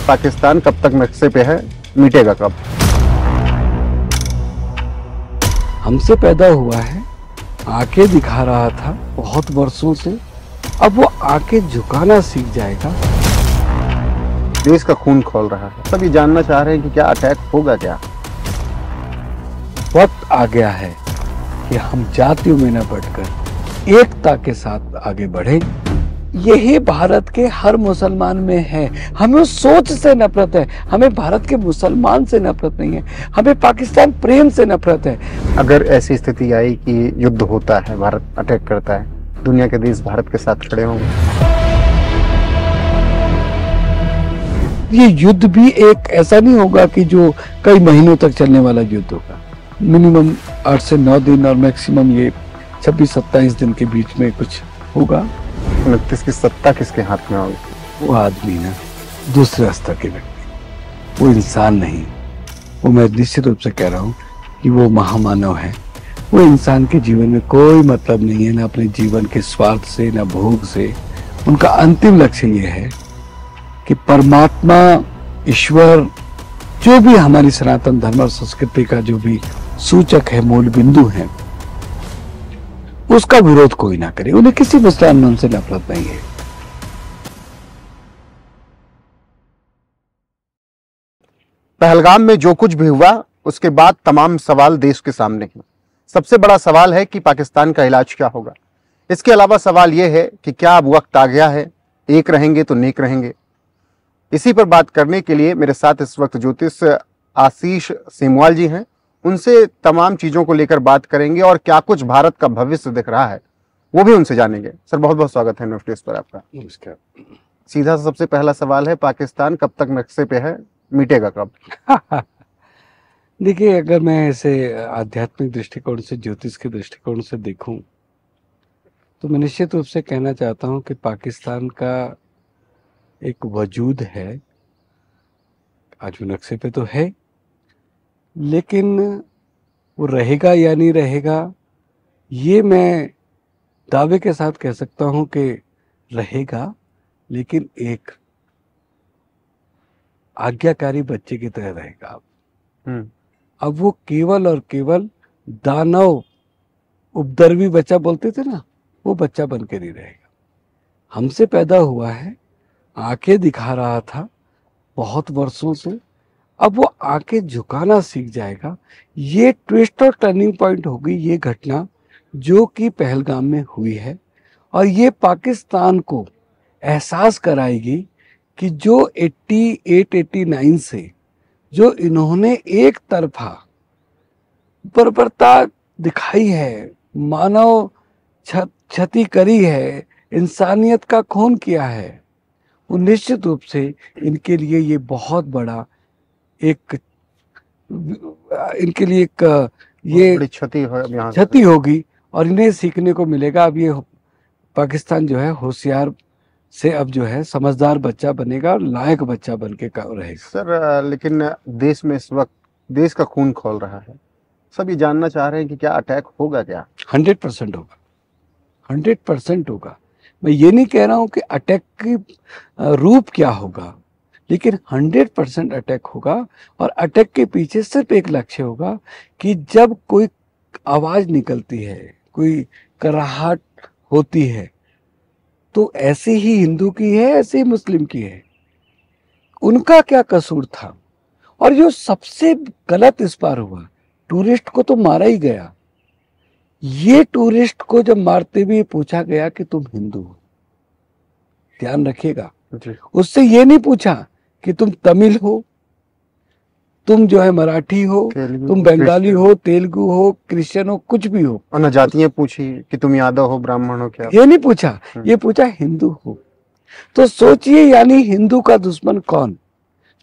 पाकिस्तान कब तक नक्शे पे है, मिटेगा कब? हमसे पैदा हुआ है, आंखें दिखा रहा था बहुत वर्षों से, अब वो आंखें झुकाना सीख जाएगा। देश का खून खौल रहा है, सब ये जानना चाह रहे हैं कि क्या अटैक होगा क्या? वक्त आ गया है कि हम जातियों में न बढ़कर एकता के साथ आगे बढ़े। यही भारत के हर मुसलमान में है। हमें उस सोच से नफरत है, हमें भारत के मुसलमान से नफरत नहीं है, हमें पाकिस्तान प्रेम से नफरत है। अगर ऐसी स्थिति आई कि युद्ध होता है, भारत अटैक करता है, दुनिया के देश भारत के साथ खड़े होंगे? ये युद्ध भी एक ऐसा नहीं होगा कि जो कई महीनों तक चलने वाला युद्ध होगा। मिनिमम 8 से 9 दिन और मैक्सिमम ये 26-27 दिन के बीच में कुछ होगा। 29 की सत्ता किसके हाथ में होगी? वो आदमी ना दूसरे स्तर के व्यक्ति, वो इंसान नहीं। वो मैं निश्चित रूप से कह रहा हूँ कि वो महामानव है। वो इंसान के जीवन में कोई मतलब नहीं है, ना अपने जीवन के स्वार्थ से, ना भोग से। उनका अंतिम लक्ष्य ये है कि परमात्मा, ईश्वर, जो भी हमारी सनातन धर्म और संस्कृति का जो भी सूचक है, मूल बिंदु है, उसका विरोध कोई ना करे। उन्हें किसी मुसलमान से नफरत नहीं है। पहलगाम में जो कुछ भी हुआ, उसके बाद तमाम सवाल देश के सामने हैं। सबसे बड़ा सवाल है कि पाकिस्तान का इलाज क्या होगा। इसके अलावा सवाल यह है कि क्या अब वक्त आ गया है, एक रहेंगे तो नेक रहेंगे। इसी पर बात करने के लिए मेरे साथ इस वक्त ज्योतिष आशीष सेमवाल जी हैं। उनसे तमाम चीजों को लेकर बात करेंगे और क्या कुछ भारत का भविष्य दिख रहा है वो भी उनसे जानेंगे। सर, बहुत बहुत स्वागत है न्यूज़ पर आपका। नमस्कार। सीधा सबसे पहला सवाल है, पाकिस्तान कब तक नक्शे पे है, मिटेगा कब? देखिए, अगर मैं ऐसे आध्यात्मिक दृष्टिकोण से, ज्योतिष के दृष्टिकोण से देखूं, तो मैं निश्चित रूप से कहना चाहता हूं कि पाकिस्तान का एक वजूद है। आज वो नक्शे पे तो है, लेकिन वो रहेगा या नहीं रहेगा, ये मैं दावे के साथ कह सकता हूं कि रहेगा, लेकिन एक आज्ञाकारी बच्चे की तरह रहेगा। अब वो केवल और केवल दानव, उपद्रवी बच्चा बोलते थे ना, वो बच्चा बन के नहीं रहेगा। हमसे पैदा हुआ है, आंखें दिखा रहा था बहुत वर्षों से, अब वो आंखें झुकाना सीख जाएगा। ये ट्विस्ट और टर्निंग पॉइंट होगी ये घटना जो कि पहलगाम में हुई है, और ये पाकिस्तान को एहसास कराएगी कि जो 88-89 से जो इन्होंने एक तरफा बर्बरता दिखाई है, मानव क्षति करी है, इंसानियत का खून किया है, वो निश्चित रूप से इनके लिए ये बहुत बड़ा एक ये क्षति होगी और इन्हें सीखने को मिलेगा। अब ये पाकिस्तान जो है होशियार से अब जो है समझदार बच्चा बनेगा और लायक बच्चा बन के रहेगा। सर, लेकिन देश में इस वक्त देश का खून खौल रहा है, सब ये जानना चाह रहे हैं कि क्या अटैक होगा क्या? 100% होगा, 100% होगा। मैं ये नहीं कह रहा हूं कि अटैक की रूप क्या होगा, लेकिन 100% अटैक होगा। और अटैक के पीछे सिर्फ एक लक्ष्य होगा कि जब कोई आवाज निकलती है, कोई कराहट होती है, तो ऐसे ही हिंदू की है, ऐसे ही मुस्लिम की है। उनका क्या कसूर था? और जो सबसे गलत इस बार हुआ, टूरिस्ट को तो मारा ही गया। ये टूरिस्ट को जब मारते हुए पूछा गया कि तुम हिंदू हो, ध्यान रखिएगा, उससे ये नहीं पूछा कि तुम तमिल हो, तुम जो है मराठी हो, तुम बंगाली हो, तेलुगु हो, क्रिश्चियन हो, कुछ भी हो। और न जातियां पूछी कि तुम यादव हो, ब्राह्मण हो, क्या? ये नहीं पूछा, ये पूछा हिंदू हो। तो सोचिए, यानी हिंदू का दुश्मन कौन?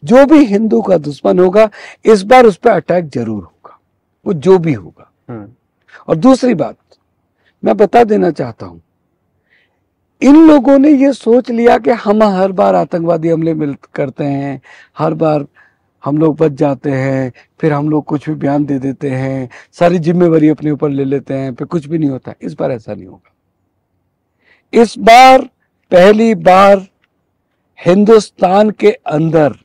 जो भी हिंदू का दुश्मन होगा, इस बार उस पर अटैक जरूर होगा, वो जो भी होगा। और दूसरी बात मैं बता देना चाहता हूं, इन लोगों ने ये सोच लिया कि हम हर बार आतंकवादी हमले करते हैं, हर बार हम लोग बच जाते हैं, फिर हम लोग कुछ भी बयान दे देते हैं, सारी जिम्मेवारी अपने ऊपर ले लेते हैं, फिर कुछ भी नहीं होता। इस बार ऐसा नहीं होगा। इस बार पहली बार हिंदुस्तान के अंदर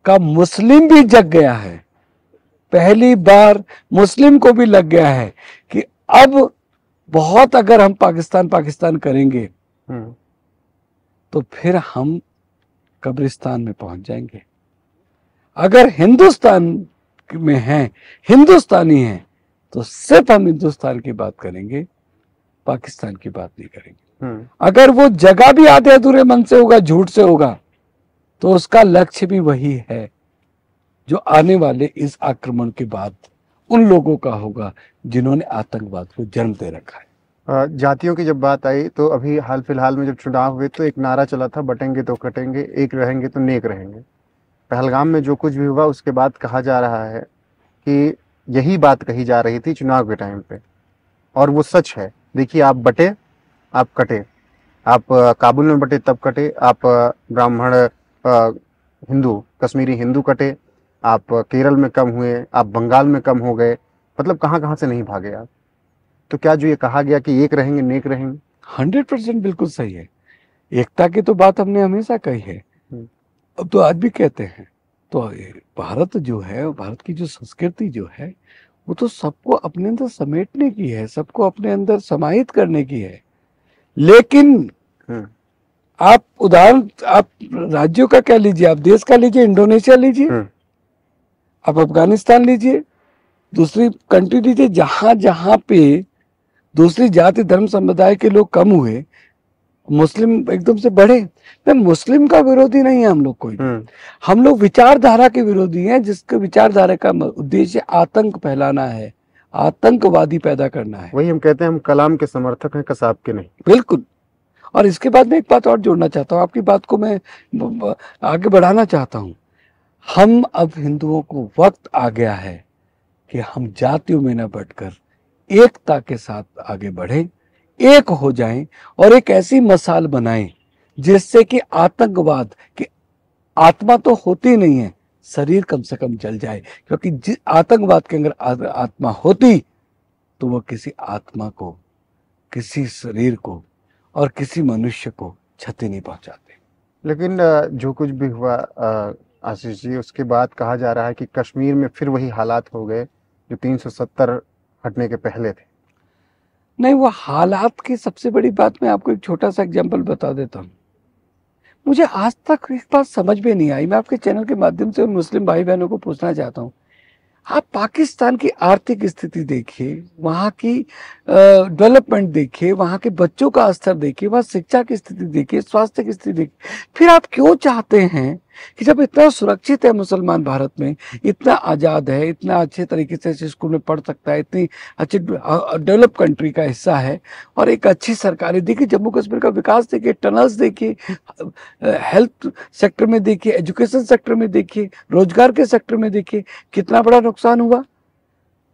का मुस्लिम भी जग गया है। पहली बार मुस्लिम को भी लग गया है कि अब बहुत अगर हम पाकिस्तान पाकिस्तान करेंगे तो फिर हम कब्रिस्तान में पहुंच जाएंगे। अगर हिंदुस्तान में हैं, हिंदुस्तानी हैं, तो सिर्फ हम हिंदुस्तान की बात करेंगे, पाकिस्तान की बात नहीं करेंगे। अगर वो जगह भी आधे अधूरे मन से होगा, झूठ से होगा, तो उसका लक्ष्य भी वही है जो आने वाले इस आक्रमण के बाद उन लोगों का होगा जिन्होंने आतंकवाद को जन्म दे रखा है। जातियों की जब बात आई तो अभी हाल फिलहाल में जब चुनाव हुए तो एक नारा चला था, बटेंगे तो कटेंगे, एक रहेंगे तो नेक रहेंगे। पहलगाम में जो कुछ भी हुआ उसके बाद कहा जा रहा है कि यही बात कही जा रही थी चुनाव के टाइम पे, और वो सच है। देखिए, आप बटे आप कटे, आप काबुल में बटे तब कटे, आप ब्राह्मण हिंदू कश्मीरी हिंदू कटे, आप केरल में कम हुए, आप बंगाल में कम हो गए, मतलब कहाँ कहाँ से नहीं भागे आप। तो क्या जो ये कहा गया कि एक रहेंगे नेक रहेंगे, 100% बिल्कुल सही है। एकता की तो बात हमने हमेशा कही है, अब तो आज भी कहते हैं। तो भारत जो है, भारत की जो संस्कृति जो है, वो तो सबको अपने अंदर समेटने की है, सबको अपने अंदर समाहित करने की है। लेकिन आप उदाहरण, आप राज्यों का क्या लीजिए, आप देश का लीजिए, इंडोनेशिया लीजिए, आप अफगानिस्तान लीजिए, दूसरी कंट्री लीजिए, जहां जहां पे दूसरी जाति धर्म समुदाय के लोग कम हुए, मुस्लिम एकदम से बढ़े। मैं मुस्लिम का विरोधी नहीं है हम लोग, कोई हम लोग विचारधारा के विरोधी हैं, जिसके विचारधारा का उद्देश्य आतंक फैलाना है, आतंकवादी पैदा करना है। वही हम कहते हैं, हम कलाम के समर्थक हैं, कसाब के नहीं। बिल्कुल। और इसके बाद मैं एक बात और जोड़ना चाहता हूँ, आपकी बात को मैं आगे बढ़ाना चाहता हूँ। हम अब हिंदुओं को वक्त आ गया है कि हम जातियों में न बढ़कर एकता के साथ आगे बढ़ें, एक हो जाएं और एक ऐसी मिसाल बनाएं जिससे कि आतंकवाद की आत्मा तो होती नहीं है, शरीर कम से कम जल जाए। क्योंकि आतंकवाद के अंदर आत्मा होती तो वह किसी आत्मा को, किसी शरीर को और किसी मनुष्य को क्षति नहीं पहुंचाते। लेकिन जो कुछ भी हुआ आशीष जी, उसके बाद कहा जा रहा है कि कश्मीर में फिर वही हालात हो गए जो 370 हटने के पहले थे। नहीं, वो हालात की सबसे बड़ी बात मैं आपको एक छोटा सा एग्जांपल बता देता हूँ। मुझे आज तक एक बात समझ में नहीं आई, मैं आपके चैनल के माध्यम से उन मुस्लिम भाई बहनों को पूछना चाहता हूँ। आप पाकिस्तान की आर्थिक स्थिति देखिए, वहाँ की डेवलपमेंट देखिए, वहाँ के बच्चों का स्तर देखिए, वहाँ शिक्षा की स्थिति देखिए, स्वास्थ्य की स्थिति देखिए। फिर आप क्यों चाहते हैं कि जब इतना सुरक्षित है मुसलमान भारत में, इतना आज़ाद है, इतना अच्छे तरीके से स्कूल में पढ़ सकता है, इतनी अच्छी डेवलप कंट्री का हिस्सा है, और एक अच्छी सरकारी, देखिए जम्मू कश्मीर का विकास देखिए, टनल्स देखिए, हेल्थ सेक्टर में देखिए, एजुकेशन सेक्टर में देखिए, रोजगार के सेक्टर में देखिए, कितना बड़ा नुकसान हुआ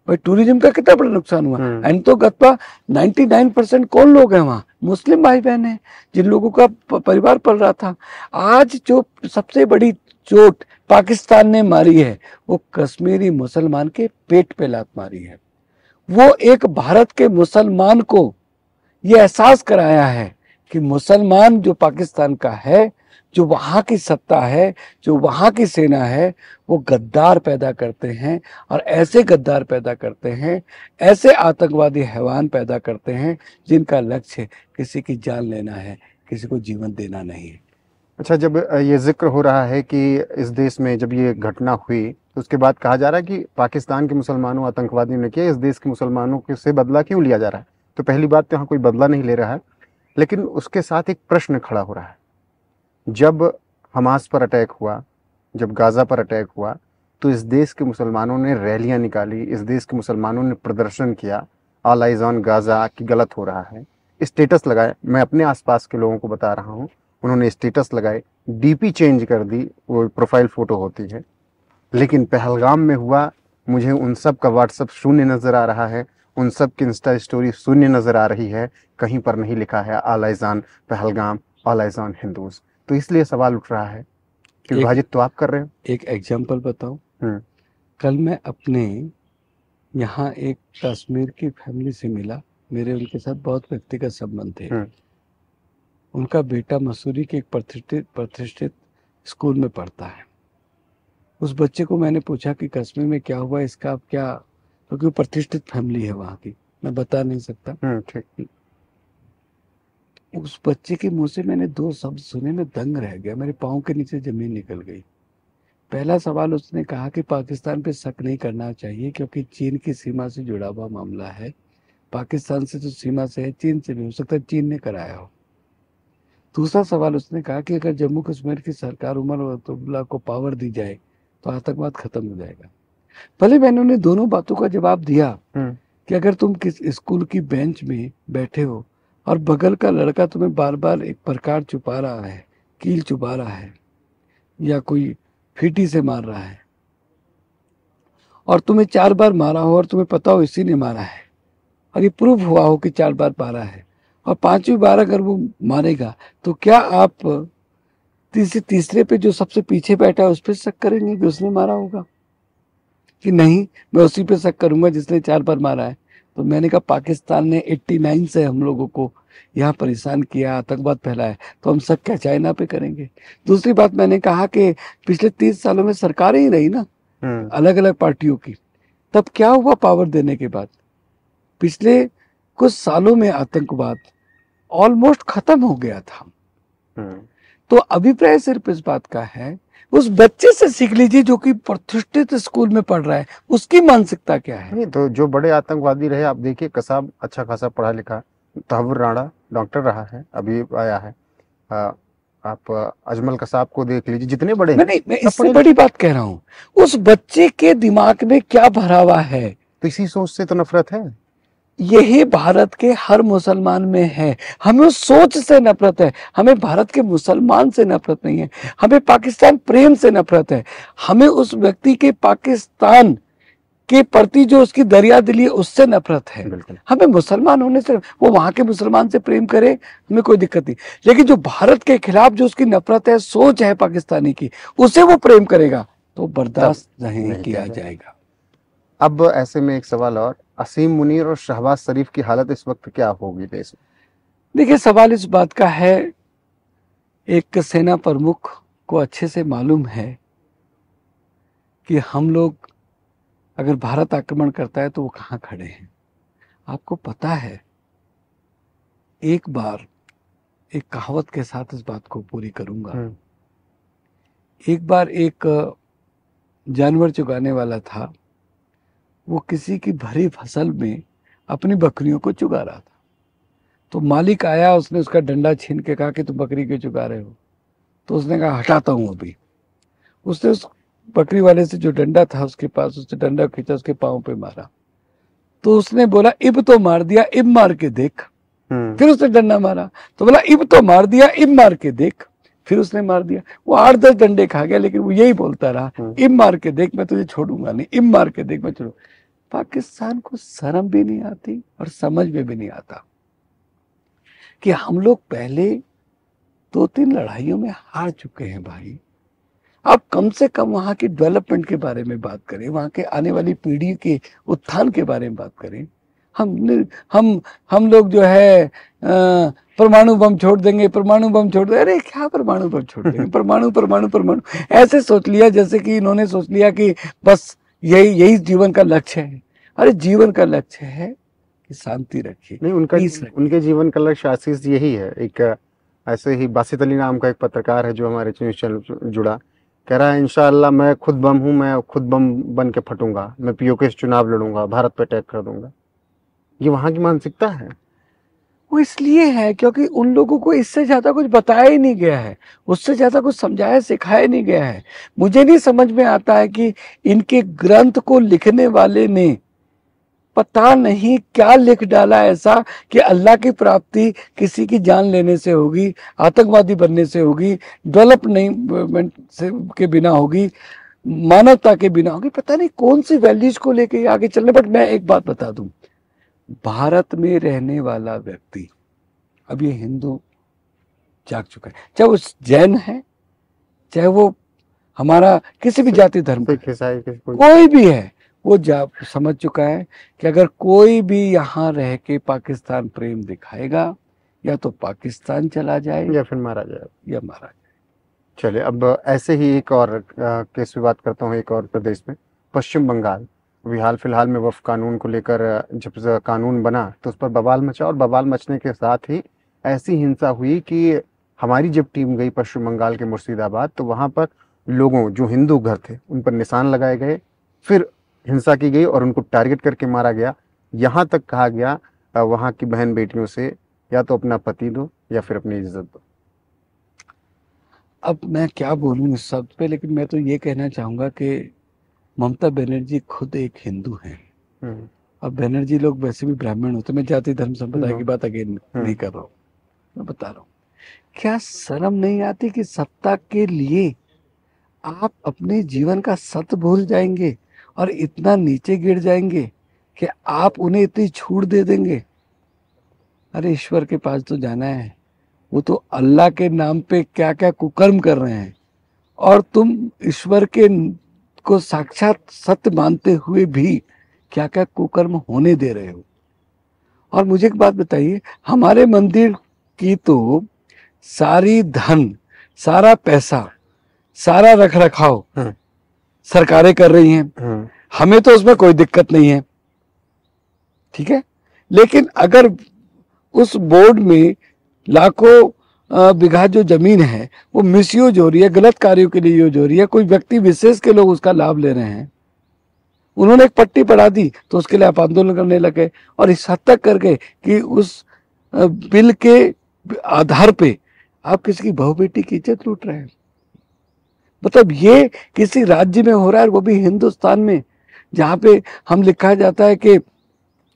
भाई, टूरिज्म का कितना बड़ा नुकसान हुआ। एंड तो गत्ता 99% कौन लोग हैं वहाँ, मुस्लिम भाई बहन हैं, जिन लोगों का परिवार पल रहा था। आज जो सबसे बड़ी चोट पाकिस्तान ने मारी है वो कश्मीरी मुसलमान के पेट पे लात मारी है। वो एक भारत के मुसलमान को ये एहसास कराया है कि मुसलमान जो पाकिस्तान का है, जो वहाँ की सत्ता है, जो वहाँ की सेना है, वो गद्दार पैदा करते हैं, और ऐसे गद्दार पैदा करते हैं, ऐसे आतंकवादी हैवान पैदा करते हैं जिनका लक्ष्य किसी की जान लेना है, किसी को जीवन देना नहीं है। अच्छा, जब ये जिक्र हो रहा है कि इस देश में जब ये घटना हुई तो उसके बाद कहा जा रहा है कि पाकिस्तान के मुसलमानों आतंकवादियों ने किया, इस देश के मुसलमानों से बदला क्यों लिया जा रहा है? तो पहली बात तो यहाँ कोई बदला नहीं ले रहा है, लेकिन उसके साथ एक प्रश्न खड़ा हो रहा है। जब हमास पर अटैक हुआ, जब गाज़ा पर अटैक हुआ, तो इस देश के मुसलमानों ने रैलियां निकाली, इस देश के मुसलमानों ने प्रदर्शन किया, ऑल आइज ऑन गाज़ा कि गलत हो रहा है, स्टेटस लगाए। मैं अपने आसपास के लोगों को बता रहा हूँ, उन्होंने स्टेटस लगाए, डीपी चेंज कर दी, वो प्रोफाइल फ़ोटो होती है। लेकिन पहलगाम में हुआ, मुझे उन सब का व्हाट्सअप शून्य नज़र आ रहा है, उन सब की इंस्टा स्टोरी शून्य नज़र आ रही है, कहीं पर नहीं लिखा है all eyes on Pahalgam, all eyes on Hindus. तो इसलिए सवाल उठ रहा है कि विभाजित तो आप कर रहे हो। एक एग्जाम्पल बताऊं, कल मैं अपने यहाँ एक कश्मीर की फैमिली से मिला, मेरे उनके साथ बहुत व्यक्तिगत संबंध थे। उनका बेटा मसूरी के एक प्रतिष्ठित स्कूल में पढ़ता है। उस बच्चे को मैंने पूछा कि कश्मीर में क्या हुआ, इसका आप क्या, क्योंकि वो प्रतिष्ठित फैमिली है वहां की, मैं बता नहीं सकता। ठीक। उस बच्चे के मुंह से मैंने 2 शब्द सुने, मैं दंग रह गया, मेरे पाँव के नीचे जमीन निकल गई। पहला सवाल उसने कहा कि पाकिस्तान पे शक नहीं करना चाहिए क्योंकि चीन की सीमा से जुड़ा हुआ मामला है, पाकिस्तान से तो सीमा से है, चीन से नहीं हो सकता, चीन ने कराया हो। दूसरा सवाल उसने कहा कि अगर जम्मू कश्मीर की सरकार उमर अब्दुल्ला को पावर दी जाए तो आतंकवाद खत्म हो जाएगा। भले मैंने उन्हें दोनों बातों का जवाब दिया कि अगर तुम किस स्कूल की बेंच में बैठे हो और बगल का लड़का तुम्हें बार बार एक प्रकार छुपा रहा है, कील छुपा रहा है या कोई फीटी से मार रहा है और तुम्हें 4 बार मारा हो और तुम्हें पता हो इसी ने मारा है और ये प्रूफ हुआ हो कि 4 बार मारा है और 5वीं बार अगर वो मारेगा तो क्या आप तीसरे पे जो सबसे पीछे बैठा है उस पर शक करेंगे कि उसने मारा होगा? कि नहीं, मैं उसी पे शक करूंगा जिसने 4 बार मारा है। तो मैंने कहा पाकिस्तान ने 89 से हम लोगों को यहाँ परेशान किया, आतंकवाद फैलाया, तो हम शक क्या चाइना पे करेंगे? दूसरी बात मैंने कहा कि पिछले 30 सालों में सरकारें ही रही ना अलग अलग पार्टियों की, तब क्या हुआ पावर देने के बाद? पिछले कुछ सालों में आतंकवाद ऑलमोस्ट खत्म हो गया था। तो अभिप्राय सिर्फ इस बात का है, उस बच्चे से सीख लीजिए जो कि प्रतिष्ठित स्कूल में पढ़ रहा है, उसकी मानसिकता क्या है। नहीं तो जो बड़े आतंकवादी रहे, आप देखिए कसाब अच्छा खासा पढ़ा लिखा, तहव्वुर राणा डॉक्टर रहा है, अभी आया है। आप अजमल कसाब को देख लीजिए, जितने बड़े नहीं, मैं इससे बड़ी बात कह रहा हूँ, उस बच्चे के दिमाग में क्या भरा हुआ है। तो इसी सोच से तो नफरत है। यही भारत के हर मुसलमान में है। हमें उस सोच से नफरत है, हमें भारत के मुसलमान से नफरत नहीं है, हमें पाकिस्तान प्रेम से नफरत है, हमें उस व्यक्ति के पाकिस्तान के प्रति जो उसकी दरिया दिली है उससे नफरत है। हमें मुसलमान होने से, वो वहां के मुसलमान से प्रेम करे, हमें कोई दिक्कत नहीं, लेकिन जो भारत के खिलाफ जो उसकी नफरत है, सोच है पाकिस्तानी की, उसे वो प्रेम करेगा तो बर्दाश्त नहीं किया जाएगा। अब ऐसे में एक सवाल और, असीम मुनीर और शहबाज शरीफ की हालत इस वक्त क्या होगी देश में? देखिए, सवाल इस बात का है, एक सेना प्रमुख को अच्छे से मालूम है कि हम लोग अगर भारत आक्रमण करता है तो वो कहाँ खड़े हैं। आपको पता है, एक बार एक कहावत के साथ इस बात को पूरी करूंगा। एक बार एक जानवर चुगाने वाला था, वो किसी की भरी फसल में अपनी बकरियों को चुगा रहा था। तो मालिक आया, उसने उसका डंडा छीन के कहा कि तुम बकरी क्यों चुगा रहे हो? तो उसने कहा हटाता हूं अभी। उसने उस बकरी वाले से जो डंडा था उसके पास, उसने डंडा खींचा, उसके पांव पे मारा। तो उसने बोला इब तो मार दिया, इब मार के देख। फिर उसने डंडा मारा तो बोला इब तो मार दिया, इब मार के देख। फिर उसने मार दिया। वो 8-10 डंडे खा गया, लेकिन वो यही बोलता रहा, इब मार के देख, मैं तुझे छोड़ूंगा नहीं, इब मार के देख, मैं छोड़ू। पाकिस्तान को शर्म भी नहीं आती और समझ में भी नहीं आता कि हम लोग पहले 2-3 लड़ाइयों में हार चुके हैं भाई। अब कम से कम वहां की डेवलपमेंट के बारे में बात करें, वहां के आने वाली पीढ़ी के उत्थान के बारे में बात करें। हम लोग जो है परमाणु बम छोड़ देंगे, परमाणु बम छोड़ देंगे। अरे क्या परमाणु बम छोड़ देंगे? परमाणु ऐसे सोच लिया जैसे कि इन्होंने सोच लिया कि बस यही जीवन का लक्ष्य है। अरे जीवन का लक्ष्य है कि शांति रखिए। नहीं, उनके जीवन का लक्ष्य आशीष यही है। एक ऐसे ही बासित अली नाम का एक पत्रकार है जो हमारे न्यूज़ चैनल जुड़ा, कह रहा है इंशाअल्लाह मैं खुद बम हूं, मैं खुद बम बन के फटूंगा, मैं पीओके से चुनाव लड़ूंगा, भारत पे अटैक कर दूंगा। ये वहां की मानसिकता है। वो इसलिए है क्योंकि उन लोगों को इससे ज्यादा कुछ बताया ही नहीं गया है, उससे ज्यादा कुछ समझाया सिखाया नहीं गया है। मुझे नहीं समझ में आता है कि इनके ग्रंथ को लिखने वाले ने पता नहीं क्या लिख डाला ऐसा कि अल्लाह की प्राप्ति किसी की जान लेने से होगी, आतंकवादी बनने से होगी, डेवलपमेंट से के बिना होगी, मानवता के बिना होगी। पता नहीं कौन सी वैल्यूज को लेके आगे चलने। बट मैं एक बात बता दूं, भारत में रहने वाला व्यक्ति, अब ये हिंदू जाग चुका है, चाहे वो जैन है, चाहे वो हमारा किसी भी जाति धर्म कोई भी है, वो समझ चुका है कि अगर कोई भी यहाँ रह के पाकिस्तान प्रेम दिखाएगा, या तो पाकिस्तान चला जाए या फिर मारा जाए। चलिए, अब ऐसे ही एक और केस पे बात करता हूँ, एक और प्रदेश में, पश्चिम बंगाल। अभी हाल फिलहाल में वक्फ कानून को लेकर जब से कानून बना तो उस पर बवाल मचा, और बवाल मचने के साथ ही ऐसी हिंसा हुई कि हमारी जब टीम गई पश्चिम बंगाल के मुर्शिदाबाद, तो वहाँ पर लोगों, जो हिंदू घर थे, उन पर निशान लगाए गए, फिर हिंसा की गई और उनको टारगेट करके मारा गया। यहाँ तक कहा गया वहाँ की बहन बेटियों से, या तो अपना पति दो या फिर अपनी इज्जत दो। अब मैं क्या बोलूं इस शब्द पे, लेकिन मैं तो ये कहना चाहूंगा कि ममता बनर्जी खुद एक हिंदू हैं। अब बनर्जी लोग वैसे भी ब्राह्मण होते, मैं जाति धर्म संप्रदाय की बात अगेन नहीं कर रहा हूँ, मैं बता रहा हूँ, क्या शर्म नहीं आती कि सत्ता के लिए आप अपने जीवन का सत्य भूल जाएंगे और इतना नीचे गिर जाएंगे कि आप उन्हें इतनी छूट दे देंगे। अरे ईश्वर के पास तो जाना है, वो तो अल्लाह के नाम पे क्या क्या कुकर्म कर रहे हैं, और तुम ईश्वर के को साक्षात सत्य मानते हुए भी क्या क्या कुकर्म होने दे रहे हो। और मुझे एक बात बताइए, हमारे मंदिर की तो सारी धन, सारा पैसा, सारा रख रखाव सरकारें कर रही हैं, हमें तो उसमें कोई दिक्कत नहीं है, ठीक है। लेकिन अगर उस बोर्ड में लाखों बिघा जो जमीन है वो मिसयूज हो रही है, गलत कार्यों के लिए यूज हो रही है, कोई व्यक्ति विशेष के लोग उसका लाभ ले रहे हैं, उन्होंने एक पट्टी पढ़ा दी तो उसके लिए आप आंदोलन करने लगे, और इस हद तक कर गए कि उस बिल के आधार पे आप किसी की बहू बेटी की इज्जत लूट रहे हैं। मतलब ये किसी राज्य में हो रहा है, वो भी हिंदुस्तान में, जहाँ पे हम लिखा जाता है कि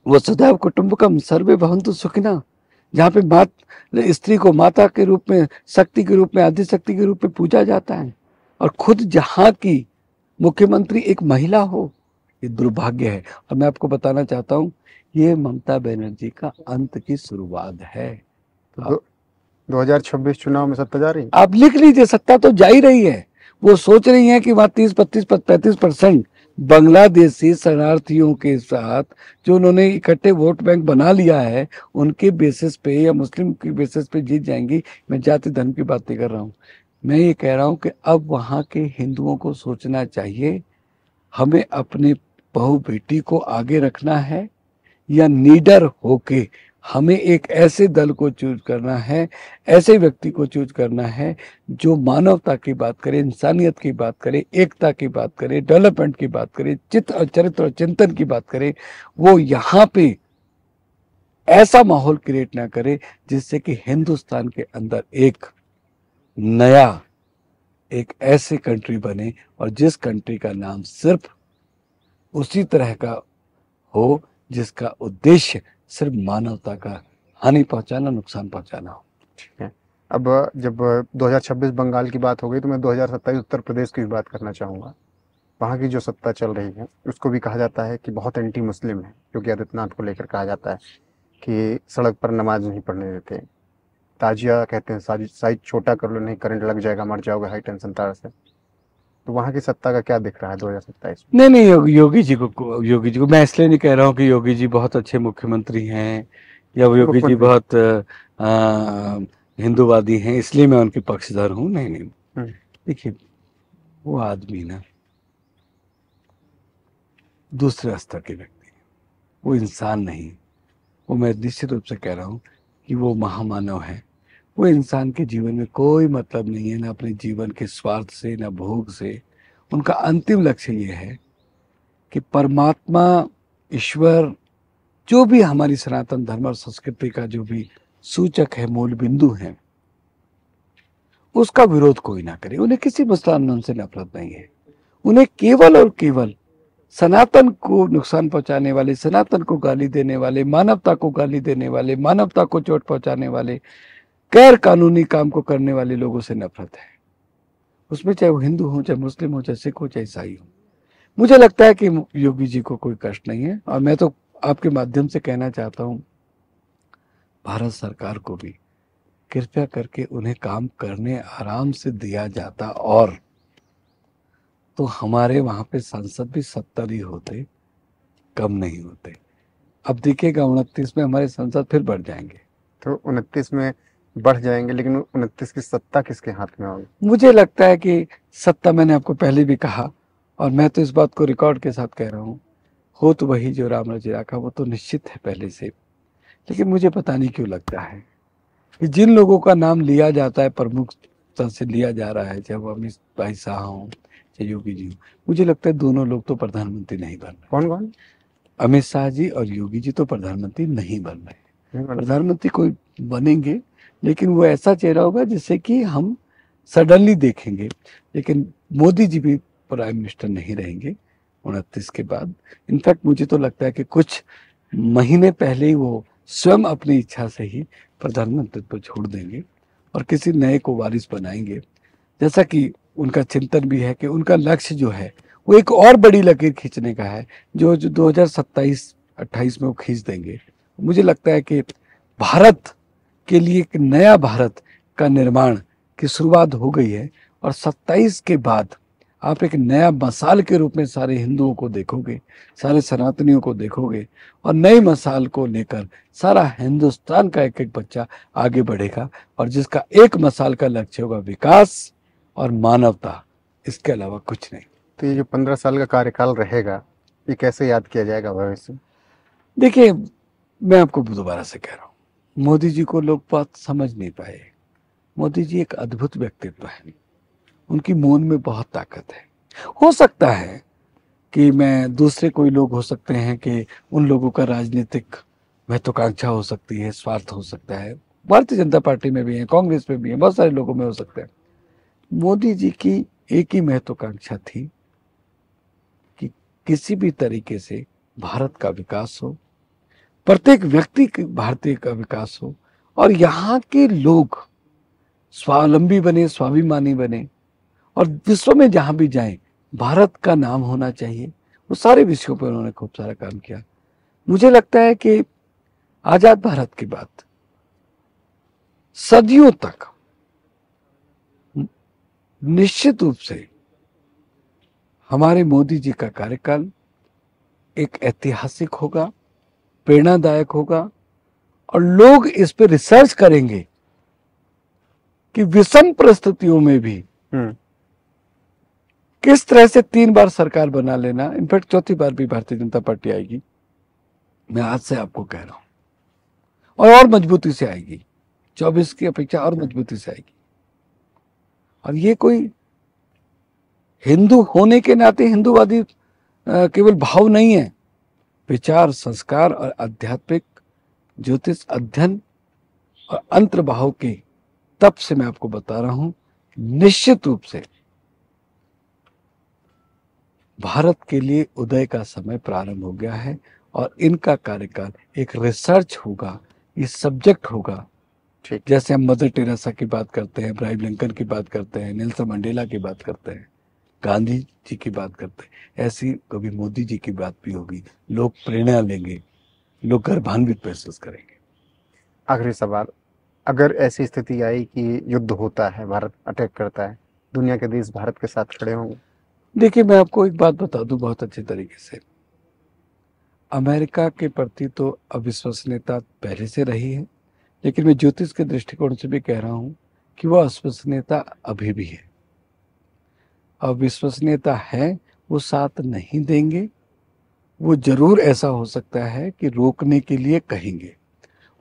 वसुधैव कुटुंबकम सर्वे भवन्तु सुखिनः, जहाँ पे स्त्री को माता के रूप में, शक्ति के रूप में, आदि शक्ति के रूप में पूजा जाता है, और खुद जहाँ की मुख्यमंत्री एक महिला हो, ये दुर्भाग्य है। और मैं आपको बताना चाहता हूँ, ये ममता बनर्जी का अंत की शुरुआत है। तो 2026 चुनाव में सत्ता जा रही है, आप लिख लीजिए, सत्ता तो जा ही रही है। वो सोच रही है कि वहां 30-35-35% बांग्लादेशी शरणार्थियों के साथ जो उन्होंने इकट्ठे वोट बैंक बना लिया है, उनके बेसिस पे या मुस्लिम की बेसिस पे जीत जाएंगी। मैं जाति धर्म की बात नहीं कर रहा हूँ, मैं ये कह रहा हूँ कि अब वहां के हिंदुओं को सोचना चाहिए, हमें अपने बहू बेटी को आगे रखना है या निडर होके हमें एक ऐसे दल को चूज करना है, ऐसे व्यक्ति को चूज करना है जो मानवता की बात करे, इंसानियत की बात करे, एकता की बात करे, डेवलपमेंट की बात करे, चित्त और चरित्र और चिंतन की बात करे। वो यहाँ पे ऐसा माहौल क्रिएट ना करे जिससे कि हिंदुस्तान के अंदर एक नया, एक ऐसी कंट्री बने, और जिस कंट्री का नाम सिर्फ उसी तरह का हो जिसका उद्देश्य सिर्फ मानवता का हानि पहुंचाना, नुकसान पहुंचाना हो। ठीक है। अब जब 2026 बंगाल की बात हो गई, तो मैं 2027 उत्तर प्रदेश की भी बात करना चाहूँगा। वहाँ की जो सत्ता चल रही है, उसको भी कहा जाता है कि बहुत एंटी मुस्लिम है, क्योंकि आदित्यनाथ को लेकर कहा जाता है कि सड़क पर नमाज नहीं पढ़ने देते, ताजिया कहते हैं, साइज छोटा कर लो नहीं करंट लग जाएगा, मर जाओगे हाई टेंशन तार से। तो वहाँ की सत्ता का क्या दिख रहा है 2027 में? नहीं, योगी जी को मैं इसलिए नहीं कह रहा हूँ कि योगी जी बहुत अच्छे मुख्यमंत्री हैं या योगी जी बहुत हिंदूवादी हैं, इसलिए मैं उनके पक्षधर हूँ। नहीं, देखिए, वो आदमी ना दूसरे स्तर के व्यक्ति है, वो इंसान नहीं। वो मैं निश्चित रूप से कह रहा हूँ कि वो महामानव है। वो इंसान के जीवन में कोई मतलब नहीं है, ना अपने जीवन के स्वार्थ से, ना भोग से। उनका अंतिम लक्ष्य ये है कि परमात्मा, ईश्वर, जो भी हमारी सनातन धर्म और संस्कृति का जो भी सूचक है, मूल बिंदु है, उसका विरोध कोई ना करे। उन्हें किसी मुसलमान से नफरत नहीं है। उन्हें केवल और केवल सनातन को नुकसान पहुंचाने वाले, सनातन को गाली देने वाले, मानवता को गाली देने वाले, मानवता को चोट पहुंचाने वाले, गैर कानूनी काम को करने वाले लोगों से नफरत है। उसमें चाहे वो हिंदू हो, चाहे मुस्लिम हो, चाहे सिख हो, चाहे ईसाई हो। मुझे लगता है कि योगी जी को कोई कष्ट नहीं है, और मैं तो आपके माध्यम से कहना चाहता हूं भारत सरकार को भी, कृपया करके उन्हें काम करने आराम से दिया जाता, और तो हमारे वहां पे सांसद भी 70 ही होते, कम नहीं होते। अब दिखेगा 29 में हमारे सांसद फिर बढ़ जाएंगे। तो 29 में बढ़ जाएंगे, लेकिन 29 की सत्ता किसके हाथ में होगी? मुझे लगता है कि सत्ता, मैंने आपको पहले भी कहा और मैं तो इस बात को रिकॉर्ड के साथ कह रहा हूँ, हो तो वही जो राम राज्य राखा, वो तो निश्चित है पहले से। लेकिन मुझे पता नहीं क्यों लगता है कि जिन लोगों का नाम लिया जाता है, प्रमुखता से लिया जा रहा है, चाहे वो अमित भाई शाह हों चाहे योगी जी हों, मुझे लगता है दोनों लोग तो प्रधानमंत्री नहीं बन रहे। कौन कौन? अमित शाह जी और योगी जी तो प्रधानमंत्री नहीं बन रहे। प्रधानमंत्री कोई बनेंगे, लेकिन वो ऐसा चेहरा होगा जिससे कि हम सडनली देखेंगे। लेकिन मोदी जी भी प्राइम मिनिस्टर नहीं रहेंगे 29 के बाद। इनफैक्ट मुझे तो लगता है कि कुछ महीने पहले ही वो स्वयं अपनी इच्छा से ही प्रधानमंत्री को छोड़ देंगे और किसी नए को वारिस बनाएंगे। जैसा कि उनका चिंतन भी है कि उनका लक्ष्य जो है वो एक और बड़ी लकीर खींचने का है, जो 2027-28 में वो खींच देंगे। मुझे लगता है कि भारत के लिए एक नया भारत का निर्माण की शुरुआत हो गई है और 27 के बाद आप एक नया मसाल के रूप में सारे हिंदुओं को देखोगे, सारे सनातनियों को देखोगे और नई मसाल को लेकर सारा हिंदुस्तान का एक एक बच्चा आगे बढ़ेगा और जिसका एक मसाल का लक्ष्य होगा विकास और मानवता, इसके अलावा कुछ नहीं। तो ये जो 15 साल का कार्यकाल रहेगा, ये कैसे याद किया जाएगा भविष्य में? देखिए, मैं आपको दोबारा से कह रहा हूँ, मोदी जी को लोग बात समझ नहीं पाए। मोदी जी एक अद्भुत व्यक्तित्व है, उनकी मौन में बहुत ताकत है। हो सकता है कि मैं दूसरे कोई लोग हो सकते हैं कि उन लोगों का राजनीतिक महत्वाकांक्षा हो सकती है, स्वार्थ हो सकता है, भारतीय जनता पार्टी में भी है, कांग्रेस में भी है, बहुत सारे लोगों में हो सकता है। मोदी जी की एक ही महत्वाकांक्षा थी कि किसी भी तरीके से भारत का विकास हो, प्रत्येक व्यक्ति भारतीय का विकास हो और यहाँ के लोग स्वावलंबी बने, स्वाभिमानी बने और विश्व में जहां भी जाएं भारत का नाम होना चाहिए। वो सारे विषयों पर उन्होंने खूब सारा काम किया। मुझे लगता है कि आजाद भारत की बात सदियों तक निश्चित रूप से हमारे मोदी जी का कार्यकाल एक ऐतिहासिक होगा, प्रेरणादायक होगा और लोग इस पर रिसर्च करेंगे कि विषम परिस्थितियों में भी किस तरह से 3 बार सरकार बना लेना, इनफैक्ट चौथी बार भी भारतीय जनता पार्टी आएगी, मैं आज से आपको कह रहा हूं, और मजबूती से आएगी, 24 की अपेक्षा और मजबूती से आएगी। और ये कोई हिंदू होने के नाते हिंदूवादी केवल भाव नहीं है, विचार, संस्कार और आध्यात्मिक ज्योतिष अध्ययन और अंतर्भाव के तब से मैं आपको बता रहा हूं, निश्चित रूप से भारत के लिए उदय का समय प्रारंभ हो गया है और इनका कार्यकाल एक रिसर्च होगा, ये सब्जेक्ट होगा। जैसे हम मदर टेरेसा की बात करते हैं, इब्राहिम लिंकन की बात करते हैं, नेल्सन मंडेला की बात करते हैं, गांधी जी की बात करते हैं, ऐसी कभी मोदी जी की बात भी होगी। लोग प्रेरणा लेंगे, लोग गर्वान्वित महसूस करेंगे। आखिरी सवाल, अगर ऐसी स्थिति आई कि युद्ध होता है, भारत अटैक करता है, दुनिया के देश भारत के साथ खड़े होंगे? देखिए, मैं आपको एक बात बता दूं बहुत अच्छे तरीके से, अमेरिका के प्रति तो अविश्वसनीयता पहले से रही है, लेकिन मैं ज्योतिष के दृष्टिकोण से भी कह रहा हूं कि वह अविश्वसनीयता अभी भी है। अविश्वसनीयता है, वो साथ नहीं देंगे। वो जरूर ऐसा हो सकता है कि रोकने के लिए कहेंगे,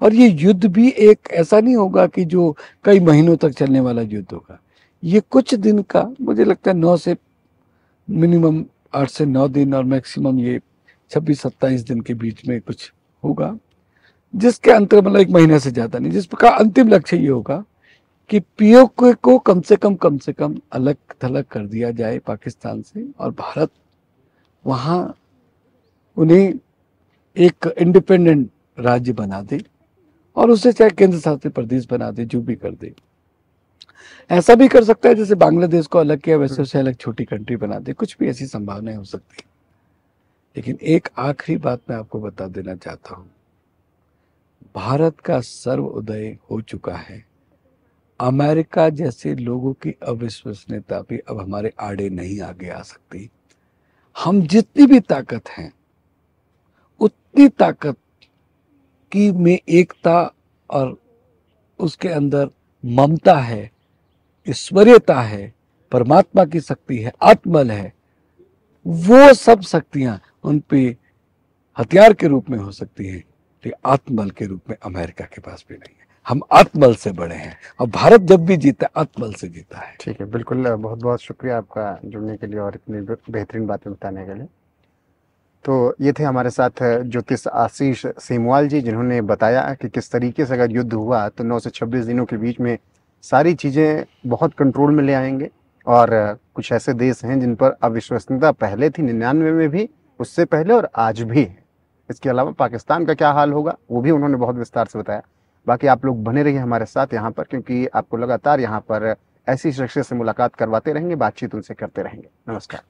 और ये युद्ध भी एक ऐसा नहीं होगा कि जो कई महीनों तक चलने वाला युद्ध होगा। ये कुछ दिन का, मुझे लगता है 9 से मिनिमम 8 से 9 दिन और मैक्सिमम ये 26-27 दिन के बीच में कुछ होगा, जिसके अंतर मतलब 1 महीने से ज्यादा नहीं, जिसका अंतिम लक्ष्य ये होगा कि पीओके को कम से कम अलग थलग कर दिया जाए पाकिस्तान से, और भारत वहां उन्हें एक इंडिपेंडेंट राज्य बना दे और उसे चाहे केंद्र शासित प्रदेश बना दे, जो भी कर दे। ऐसा भी कर सकता है जैसे बांग्लादेश को अलग किया, वैसे उसे अलग छोटी कंट्री बना दे, कुछ भी ऐसी संभावनाएं हो सकती है। लेकिन एक आखिरी बात मैं आपको बता देना चाहता हूं, भारत का सर्वोदय हो चुका है। अमेरिका जैसे लोगों की अविश्वसनीयता भी अब हमारे आड़े नहीं आगे आ सकती। हम जितनी भी ताकत हैं, उतनी ताकत की में एकता और उसके अंदर ममता है, ईश्वरीयता है, परमात्मा की शक्ति है, आत्मबल है, वो सब शक्तियां उन पे हथियार के रूप में हो सकती है, लेकिन आत्मबल के रूप में अमेरिका के पास भी नहीं है। हम आत्मबल से बड़े हैं और भारत जब भी जीता है आत्मबल से जीता है। ठीक है, बिल्कुल, बहुत बहुत शुक्रिया आपका जुड़ने के लिए और इतनी बेहतरीन बातें बताने के लिए। तो ये थे हमारे साथ ज्योतिष आशीष सेमवाल जी, जिन्होंने बताया कि किस तरीके से अगर युद्ध हुआ तो 9 से 26 दिनों के बीच में सारी चीज़ें बहुत कंट्रोल में ले आएंगे। और कुछ ऐसे देश हैं जिन पर अविश्वसनीयता पहले थी 99 में भी, उससे पहले और आज भी है। इसके अलावा पाकिस्तान का क्या हाल होगा वो भी उन्होंने बहुत विस्तार से बताया। बाकी आप लोग बने रहिए हमारे साथ यहाँ पर, क्योंकि आपको लगातार यहाँ पर ऐसी शख्सियत से मुलाकात करवाते रहेंगे, बातचीत उनसे करते रहेंगे। नमस्कार।